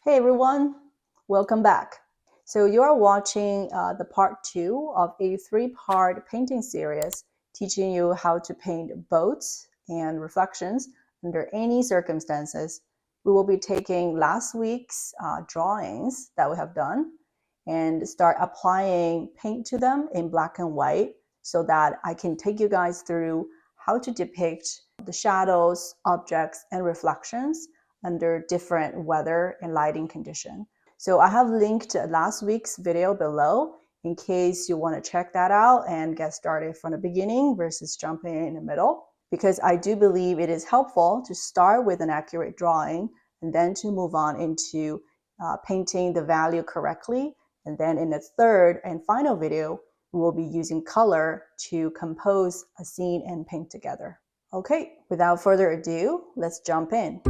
Hey everyone, welcome back. So you are watching the part 2 of a 3-part painting series teaching you how to paint boats and reflections under any circumstances. We will be taking last week's drawings that we have done and start applying paint to them in black and white so that I can take you guys through how to depict the shadows, objects, and reflections under different weather and lighting condition. So I have linked last week's video below in case you want to check that out and get started from the beginning versus jumping in the middle, because I do believe it is helpful to start with an accurate drawing and then to move on into painting the value correctly. And then in the third and final video, we will be using color to compose a scene and paint together. Okay, without further ado, let's jump in.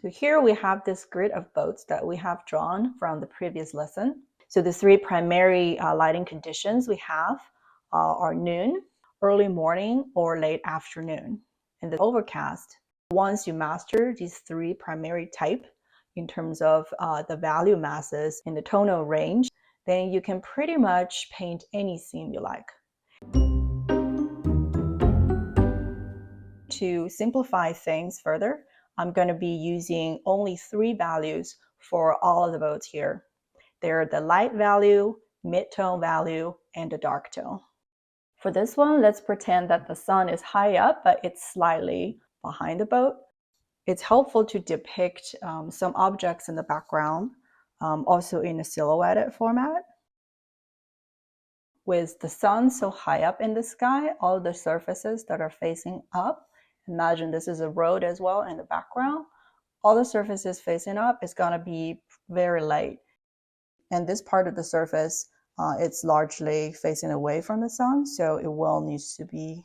So here we have this grid of boats that we have drawn from the previous lesson. So the three primary lighting conditions we have are noon, early morning, or late afternoon. And the overcast, once you master these three primary type in terms of the value masses in the tonal range, then you can pretty much paint any scene you like. To simplify things further, I'm going to be using only 3 values for all of the boats here. They're the light value, mid-tone value, and the dark tone. For this one, let's pretend that the sun is high up, but it's slightly behind the boat. It's helpful to depict some objects in the background, also in a silhouetted format. With the sun so high up in the sky, all the surfaces that are facing up, imagine this is a road as well in the background. All the surfaces facing up is going to be very light. And this part of the surface, it's largely facing away from the sun, so it will need to be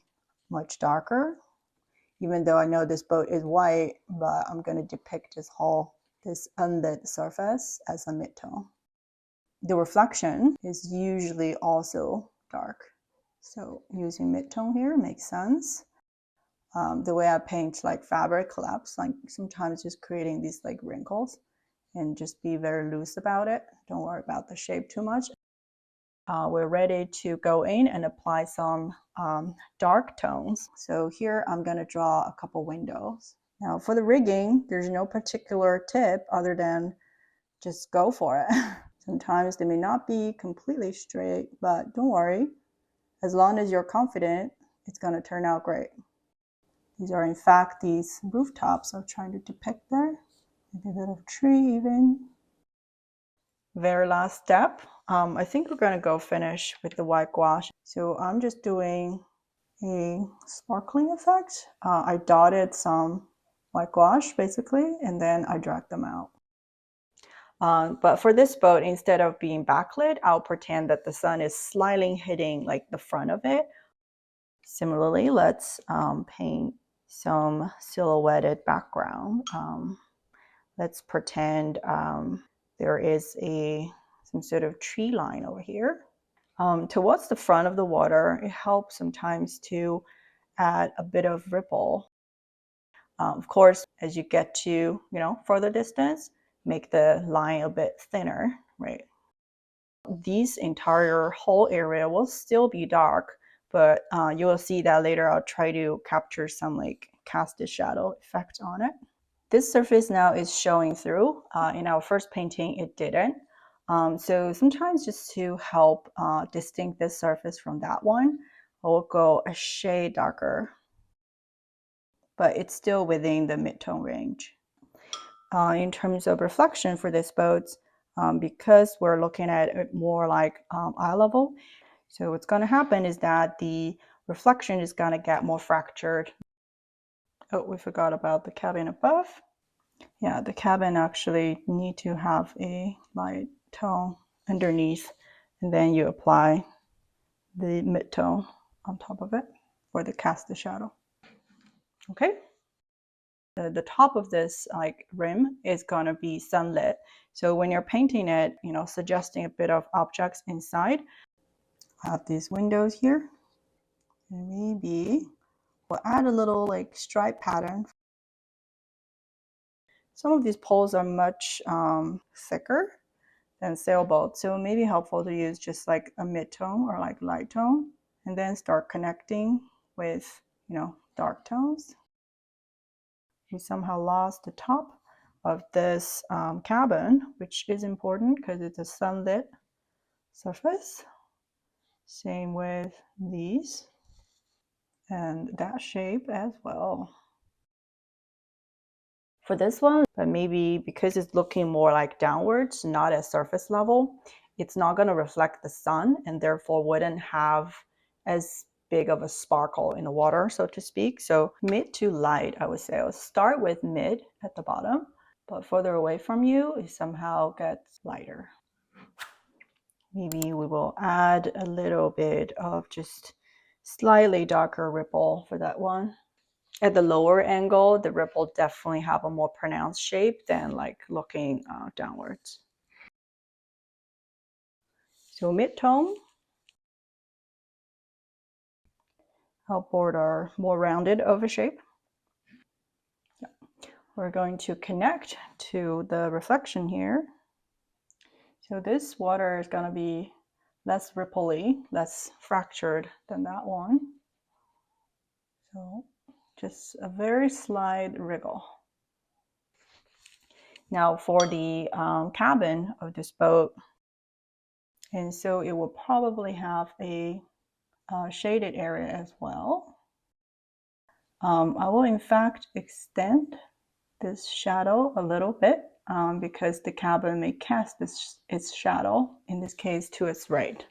much darker. Even though I know this boat is white, but I'm going to depict this unlit surface as a mid-tone. The reflection is usually also dark. So using mid-tone here makes sense. The way I paint like fabric collapse, like sometimes just creating these like wrinkles, and just be very loose about it. Don't worry about the shape too much. We're ready to go in and apply some dark tones. So here I'm going to draw a couple windows. Now for the rigging, there's no particular tip other than just go for it. Sometimes they may not be completely straight, but don't worry. As long as you're confident, it's going to turn out great. These are in fact these rooftops I'm trying to depict there. Maybe a bit of tree even. Very last step. I think we're going to go finish with the white gouache. So I'm just doing a sparkling effect. I dotted some white gouache basically, and then I dragged them out. But for this boat, instead of being backlit, I'll pretend that the sun is slightly hitting like the front of it. Similarly, let's paint some silhouetted background. Let's pretend there is some sort of tree line over here. Towards the front of the water, it helps sometimes to add a bit of ripple. Of course, as you get to further distance, make the line a bit thinner, right? This entire whole area will still be dark, but you will see that later I'll try to capture some like casted shadow effect on it. This surface now is showing through. In our first painting, it didn't. So sometimes just to help distinct this surface from that one, I will go a shade darker, but it's still within the mid-tone range. In terms of reflection for this boat, because we're looking at it more like eye level, so what's going to happen is that the reflection is going to get more fractured. Oh, we forgot about the cabin above. Yeah, the cabin actually need to have a light tone underneath, and then you apply the mid-tone on top of it for the cast the shadow. Okay. The top of this like rim is going to be sunlit. So when you're painting it, suggesting a bit of objects inside. I have these windows here. And maybe we'll add a little like stripe pattern Some of these poles are much thicker than sailboat, so it may be helpful to use just like a mid-tone or like light tone, and then start connecting with, dark tones. We somehow lost the top of this cabin, which is important because it's a sunlit surface. Same with these and that shape as well. For this one, but maybe because it's looking more like downwards, not at surface level, it's not going to reflect the sun and therefore wouldn't have as big of a sparkle in the water, so to speak. So mid to light, I would say. I'll start with mid at the bottom, but further away from you, it somehow gets lighter. Maybe we will add a little bit of just slightly darker ripple for that one. At the lower angle, the ripple definitely have a more pronounced shape than like looking downwards. So mid-tone, outboard are more rounded of a shape. Yeah. We're going to connect to the reflection here. So this water is going to be less ripply, less fractured than that one. So just a very slight wriggle. Now for the cabin of this boat, and so it will probably have a shaded area as well. I will in fact extend this shadow a little bit because the cabin may cast its shadow, in this case to its right.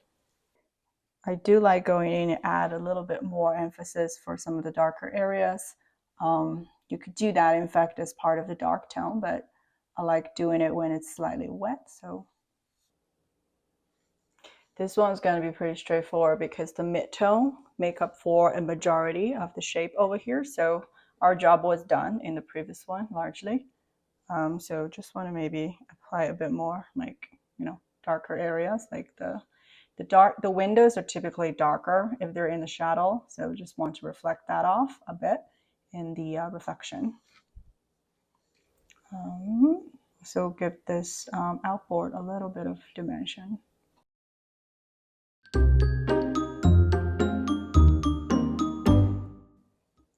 I do like going in and add a little bit more emphasis for some of the darker areas. You could do that in fact as part of the dark tone, but I like doing it when it's slightly wet. So this one's going to be pretty straightforward because the mid-tone make up for a majority of the shape over here. So our job was done in the previous one largely. So just want to maybe apply a bit more, like, darker areas. Like the windows are typically darker if they're in the shadow. So just want to reflect that off a bit in the reflection. So give this outboard a little bit of dimension.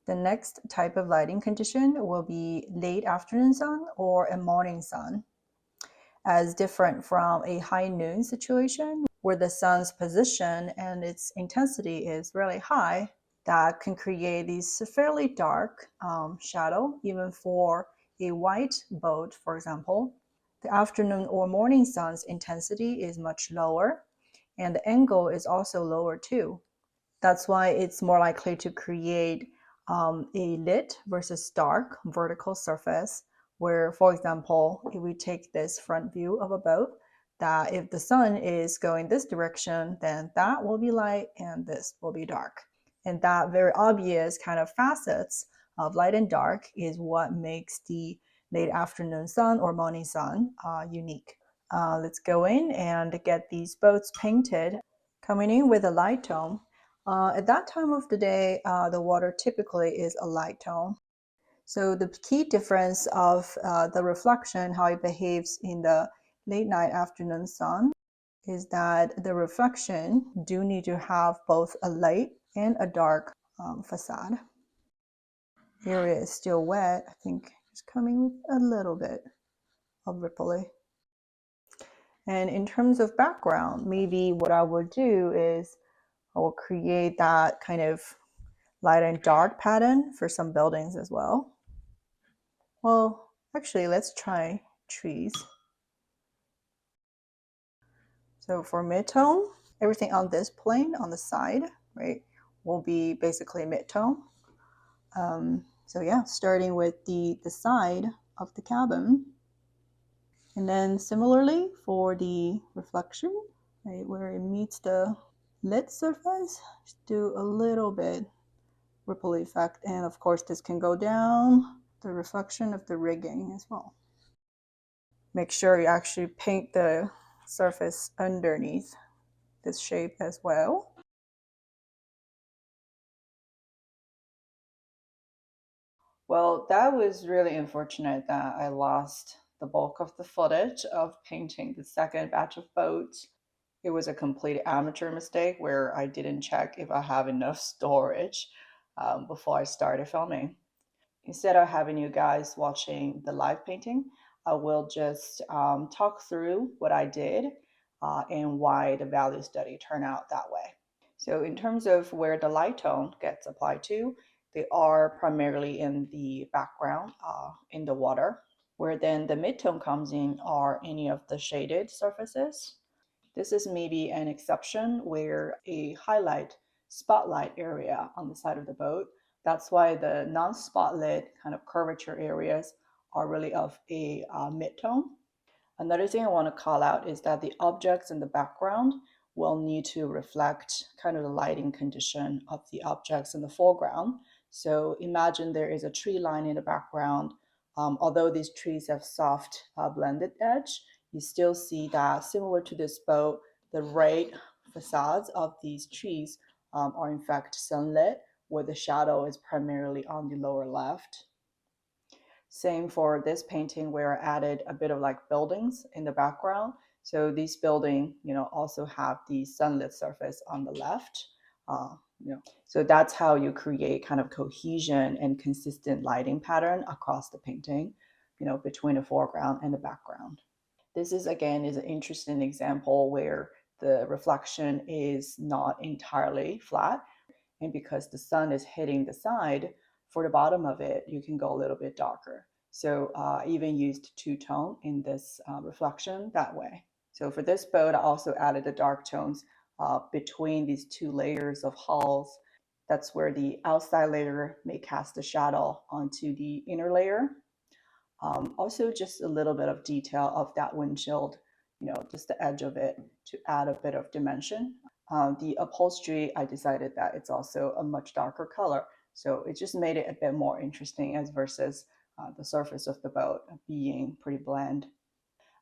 The next type of lighting condition will be late afternoon sun or a morning sun, as different from a high noon situation where the sun's position and its intensity is really high. That can create these fairly dark shadow, even for a white boat, for example. The afternoon or morning sun's intensity is much lower, and the angle is also lower too. That's why it's more likely to create a lit versus dark vertical surface where, for example, if we take this front view of a boat, that if the sun is going this direction, then that will be light and this will be dark. And that very obvious kind of facets of light and dark is what makes the late afternoon sun or morning sun unique. Let's go in and get these boats painted. Coming in with a light tone. At that time of the day, the water typically is a light tone. So the key difference of the reflection, how it behaves in the late night afternoon sun, is that the reflection do need to have both a light and a dark facade. The area is still wet. I think it's coming with a little bit of ripply. And in terms of background, maybe what I would do is I will create that kind of light and dark pattern for some buildings as well. Well, actually, let's try trees. So for mid-tone, everything on this plane on the side, right, will be basically mid-tone. So yeah, starting with the side of the cabin. And then similarly for the reflection, right, where it meets the lit surface, just do a little bit ripple effect. And of course, this can go down the reflection of the rigging as well. Make sure you actually paint the surface underneath this shape as well. Well, that was really unfortunate that I lost the bulk of the footage of painting the second batch of boats. It was a complete amateur mistake where I didn't check if I have enough storage before I started filming. Instead of having you guys watching the live painting, I will just talk through what I did and why the value study turned out that way. So in terms of where the light tone gets applied to, they are primarily in the background, in the water, where then the midtone comes in are any of the shaded surfaces. This is maybe an exception where a highlight spotlight area on the side of the boat. That's why the non-spotlit kind of curvature areas are really of a midtone. Another thing I want to call out is that the objects in the background will need to reflect kind of the lighting condition of the objects in the foreground. So imagine there is a tree line in the background. Although these trees have soft blended edge, you still see that similar to this boat, the right facades of these trees are in fact sunlit, where the shadow is primarily on the lower left. Same for this painting where I added a bit of like buildings in the background. So these building, also have the sunlit surface on the left. So that's how you create kind of cohesion and consistent lighting pattern across the painting, between the foreground and the background. This is again is an interesting example where the reflection is not entirely flat. And because the sun is hitting the side, for the bottom of it, you can go a little bit darker. So I even used two-tone in this reflection that way. So for this boat, I also added the dark tones between these two layers of hulls. That's where the outside layer may cast a shadow onto the inner layer. Also, just a little bit of detail of that windshield, just the edge of it to add a bit of dimension. The upholstery, I decided that it's also a much darker color. So it just made it a bit more interesting as versus the surface of the boat being pretty bland.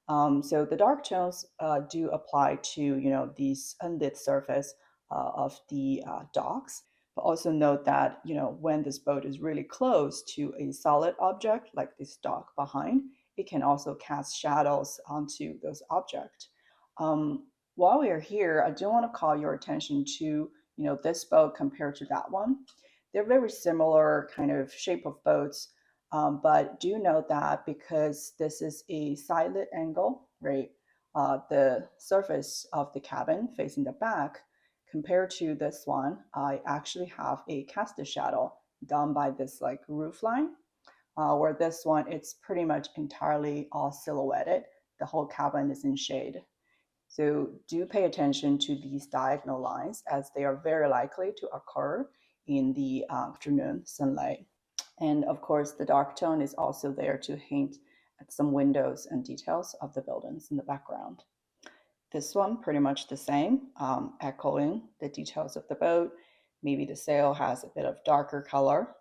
So the dark tones do apply to, these unlit surface of the docks. But also note that, when this boat is really close to a solid object like this dock behind, it can also cast shadows onto those objects. While we are here, I do want to call your attention to, this boat compared to that one. They're very similar kind of shape of boats, but do note that because this is a side-lit angle, right, the surface of the cabin facing the back, compared to this one, I actually have a cast shadow done by this like roof line, where this one, it's pretty much entirely all silhouetted. The whole cabin is in shade. So do pay attention to these diagonal lines as they are very likely to occur in the afternoon sunlight. And of course, the dark tone is also there to hint at some windows and details of the buildings in the background. This one, pretty much the same, echoing the details of the boat. Maybe the sail has a bit of darker color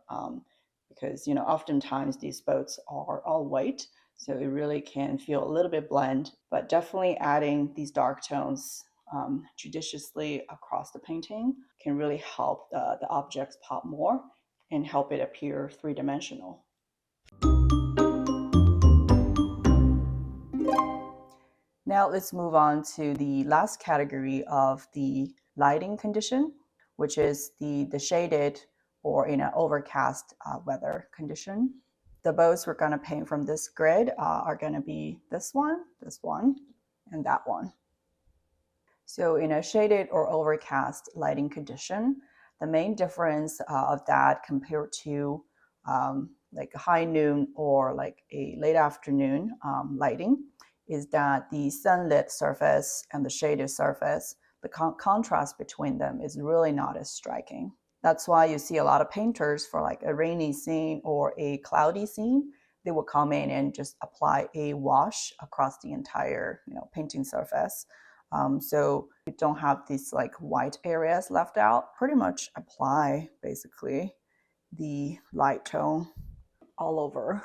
because, oftentimes these boats are all white. So it really can feel a little bit bland, but definitely adding these dark tones judiciously across the painting can really help the objects pop more and help it appear three-dimensional. Now let's move on to the last category of the lighting condition, which is the shaded or in an overcast weather condition. The boats we're going to paint from this grid are going to be this one, and that one. So in a shaded or overcast lighting condition, the main difference of that compared to like a high noon or like a late afternoon lighting is that the sunlit surface and the shaded surface, the contrast between them is really not as striking. That's why you see a lot of painters for like a rainy scene or a cloudy scene, they will come in and just apply a wash across the entire painting surface. So you don't have these like white areas left out. Pretty much apply basically the light tone all over.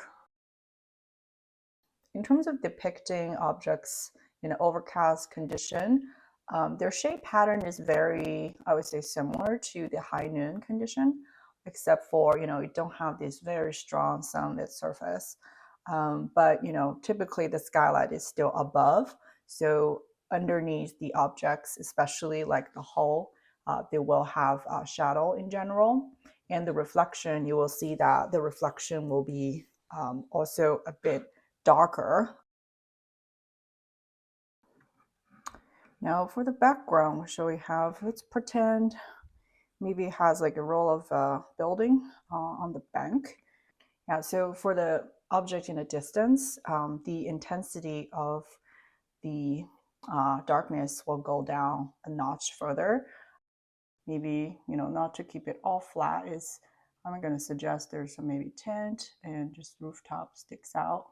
In terms of depicting objects in an overcast condition, their shape pattern is very, I would say, similar to the high noon condition. except for, you don't have this very strong sunlit surface. But, typically the skylight is still above. So underneath the objects, especially like the hull, they will have shadow in general. And the reflection, you will see that the reflection will be also a bit darker. Now for the background, what shall we have? Let's pretend maybe it has like a roll of building on the bank. Yeah, so for the object in a distance, the intensity of the darkness will go down a notch further. Maybe, not to keep it all flat, I'm going to suggest there's some maybe tint and just rooftop sticks out.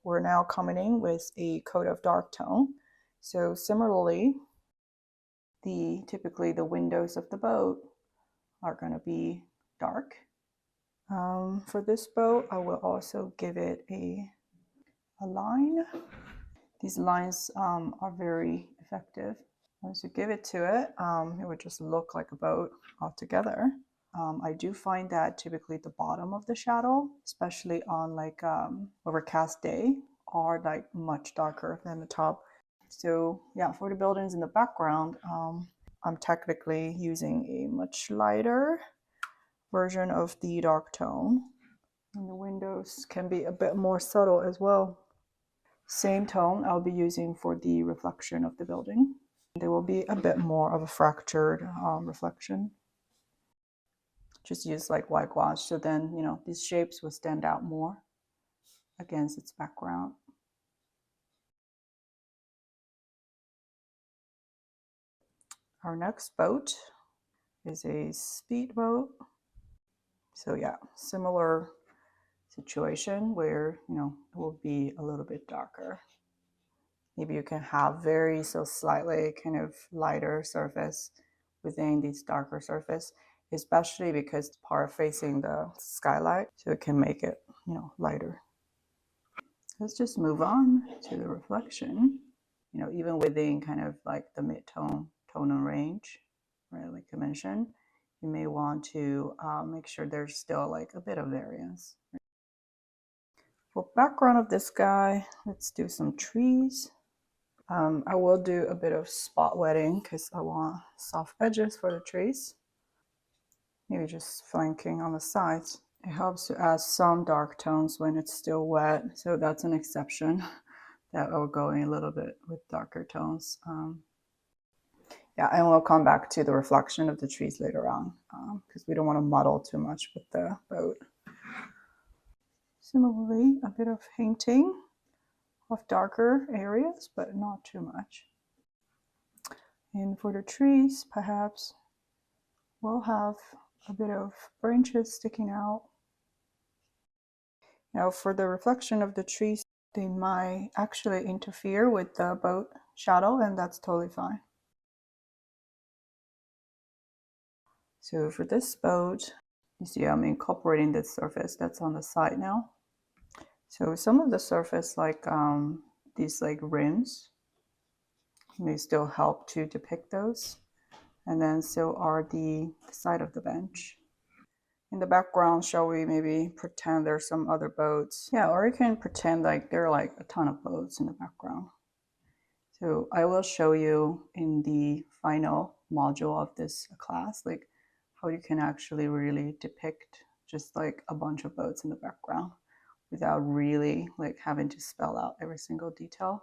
We're now coming in with a coat of dark tone. So similarly, typically the windows of the boat are going to be dark. For this boat, I will also give it a line. These lines are very effective. Once you give it to it, it would just look like a boat altogether. I do find that typically the bottom of the shadow, especially on like overcast day, are like much darker than the top. So yeah, for the buildings in the background, I'm technically using a much lighter version of the dark tone. And the windows can be a bit more subtle as well. Same tone I'll be using for the reflection of the building. There will be a bit more of a fractured reflection. Just use like whitewash, so then these shapes will stand out more against its background. Our next boat is a speedboat. So yeah, similar situation where it will be a little bit darker. Maybe you can have slightly kind of lighter surface within this darker surface, especially because it's part facing the skylight, so it can make it lighter. Let's just move on to the reflection. Even within kind of like the mid-tone tonal range, right? Like I mentioned, you may want to make sure there's still like a bit of variance. For background of this guy, let's do some trees. I will do a bit of spot wetting because I want soft edges for the trees. Maybe just flanking on the sides. It helps to add some dark tones when it's still wet, so that's an exception. That will go in a little bit with darker tones. Yeah, and we'll come back to the reflection of the trees later on because we don't want to muddle too much with the boat. Similarly, a bit of hinting of darker areas, but not too much. And for the trees, perhaps we'll have a bit of branches sticking out. Now for the reflection of the trees, they might actually interfere with the boat shadow, and that's totally fine. So for this boat, you see I'm incorporating this surface that's on the side now. So some of the surface, like these like rims, may still help to depict those. And then so are the side of the bench. In the background, shall we maybe pretend there's some other boats? Yeah, or you can pretend like there are like a ton of boats in the background. So I will show you in the final module of this class, like how you can actually really depict just like a bunch of boats in the background without really like having to spell out every single detail.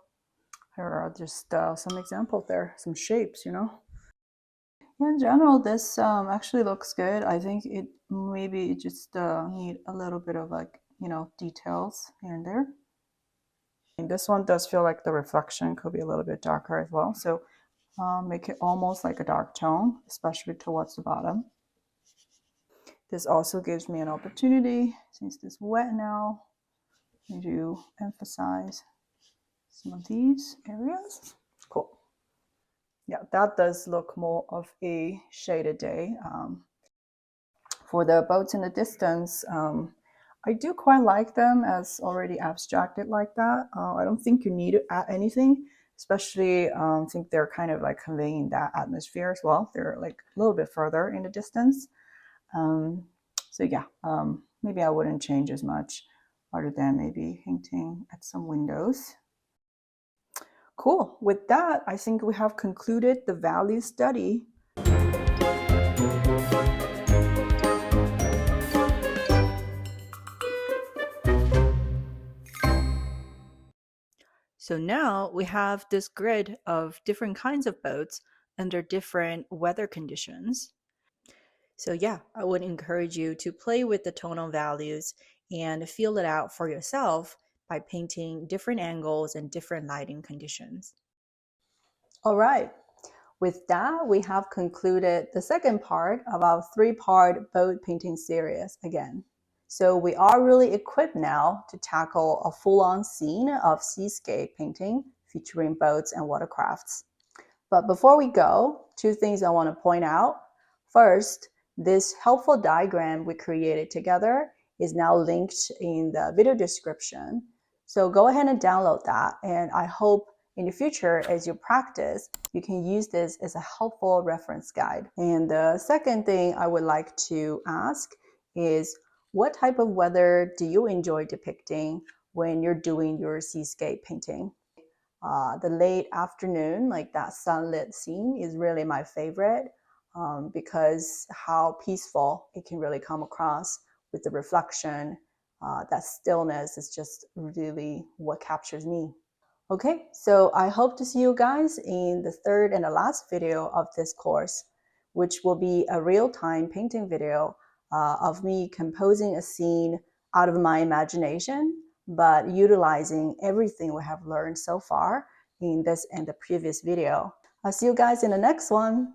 Here are just some examples there, some shapes, In general, this actually looks good. I think it maybe just need a little bit of like, details here and there. And this one does feel like the reflection could be a little bit darker as well. So make it almost like a dark tone, especially towards the bottom. This also gives me an opportunity, since it's wet now, to emphasize some of these areas. Cool. Yeah, that does look more of a shaded day. For the boats in the distance, I do quite like them as already abstracted like that. I don't think you need to add anything, especially I think they're kind of like conveying that atmosphere as well. They're like a little bit further in the distance. So yeah, maybe I wouldn't change as much other than maybe hinting at some windows. Cool. With that, I think we have concluded the value study. So now we have this grid of different kinds of boats under different weather conditions. So yeah, I would encourage you to play with the tonal values and feel it out for yourself by painting different angles and different lighting conditions. All right. With that, we have concluded the second part of our three-part boat painting series again. So we are really equipped now to tackle a full-on scene of seascape painting featuring boats and watercrafts. But before we go, two things I want to point out. First, this helpful diagram we created together is now linked in the video description. So go ahead and download that. And I hope in the future, as you practice, you can use this as a helpful reference guide. And the second thing I would like to ask is, what type of weather do you enjoy depicting when you're doing your seascape painting? The late afternoon, like that sunlit scene, is really my favorite because how peaceful it can really come across with the reflection. That stillness is just really what captures me. Okay, so I hope to see you guys in the third and the last video of this course, which will be a real-time painting video of me composing a scene out of my imagination, but utilizing everything we have learned so far in this and the previous video. I'll see you guys in the next one.